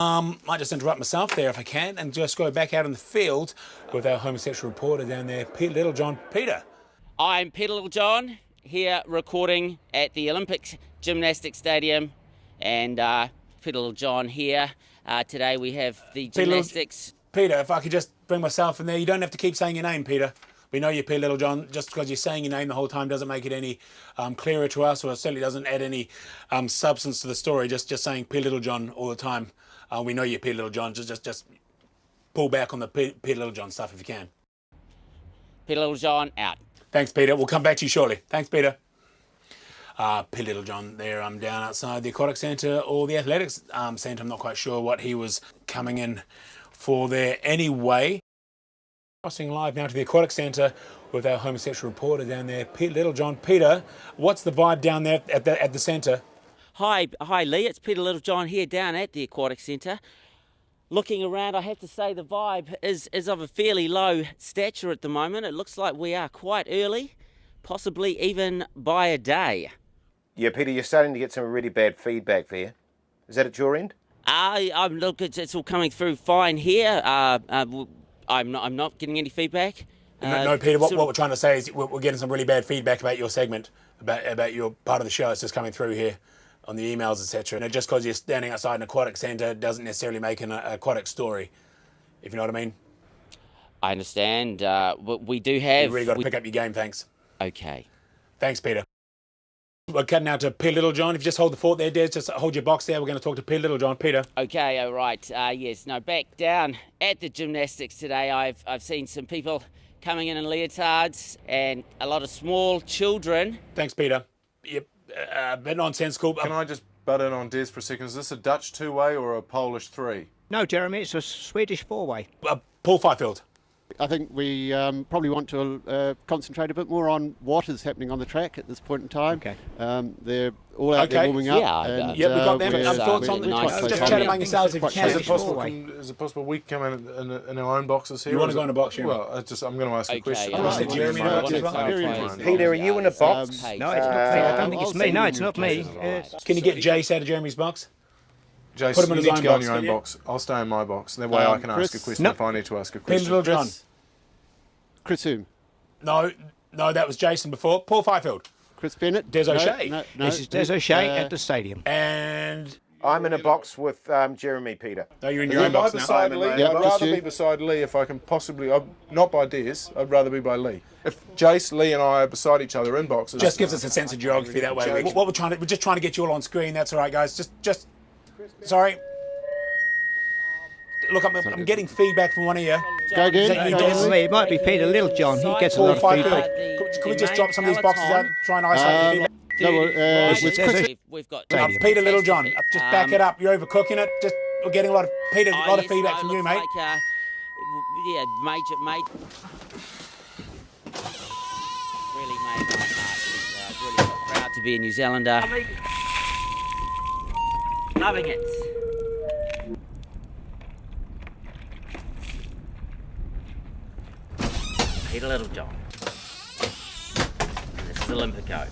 Might just interrupt myself there if I can and just go back out in the field with our homosexual reporter down there, Littlejohn. Peter. I'm Peter Littlejohn, here recording at the Olympic Gymnastics Stadium, and Peter Littlejohn here. Today we have the gymnastics. Peter, if I could just bring myself in there. You don't have to keep saying your name, Peter. We know you're Peter Littlejohn. Just because you're saying your name the whole time doesn't make it any clearer to us, or it certainly doesn't add any substance to the story. Just saying Peter Littlejohn all the time. We know you're Peter Littlejohn. Just pull back on the Peter Littlejohn stuff if you can. Peter Littlejohn out. Thanks, Peter. We'll come back to you shortly. Thanks, Peter. Peter Littlejohn there. I'm down outside the aquatic centre or the athletics centre. I'm not quite sure what he was coming in for there. Anyway, crossing live now to the aquatic centre with our homosexual reporter down there, Peter Littlejohn. Peter, what's the vibe down there at the centre? Hi Lee. It's Peter Littlejohn here down at the aquatic centre. Looking around, I have to say the vibe is of a fairly low stature at the moment. It looks like we are quite early, possibly even by a day. Yeah, Peter, you're starting to get some really bad feedback there. Is that at your end? Look, it's all coming through fine here. I'm not getting any feedback. No, Peter. What we're trying to say is we're getting some really bad feedback about your segment, about your part of the show. It's just coming through here on the emails, etc. And just because you're standing outside an aquatic centre doesn't necessarily make an aquatic story, if you know what I mean. I understand. We do have... You've really got to pick up your game, thanks. Okay. Thanks, Peter. We're cutting out to Peter Littlejohn. If you just hold the fort there, Des, just hold your box there. We're going to talk to Peter Littlejohn. Peter. Okay, all right. Yes, no, back down at the gymnastics today, I've seen some people coming in leotards and a lot of small children. Thanks, Peter. Yep. A bit nonsensical. Can I just butt in on Des for a second? Is this a Dutch two-way or a Polish three? No, Jeremy, it's a Swedish four-way. Paul Fifield. I think we probably want to concentrate a bit more on what is happening on the track at this point in time. Okay. They're all out there warming up. Yeah, and, we've got them. Thoughts on just chat among yourselves if you can. Is it possible we come in our own boxes here? You want to go in a box, Well, I'm going to ask a question. Peter, are you in a box? No, it's not me. I don't think it's me. No, it's not me. Can you get Jace out of Jeremy's box? Jace, Put him in you his need own to go in box, your own can you? box. I'll stay in my box. That way I can ask a question if I need to ask a Peter question. Littlejohn. Chris whom? No, that was Jason before. Paul Fifield. Chris Bennett? Des O'Shea. No, This is Des O'Shea at the stadium. And... I'm in a box with Jeremy, Peter. No, you're in your own box now. Beside Lee. Yeah, I'd rather be beside Lee if I can possibly. Not by Des. I'd rather be by Lee. If Jace, Lee, and I are beside each other in boxes, Just gives us a sense of geography that way. What we're just trying to get you all on screen. That's all right, guys. Just sorry. Look, I'm getting feedback from one of you. Go again. Is that you, Des? It might be Peter Littlejohn. He gets a Paul lot of Fifield. feedback. Could we just drop some of these boxes out and try and isolate the feedback? With Chris. We've got Peter Littlejohn, just back it up. You're overcooking it. We're getting a lot of feedback from you, mate. Yeah, major. Really made my heart. Really proud to be a New Zealander. Loving it. Peter Littlejohn. And this is Olympico.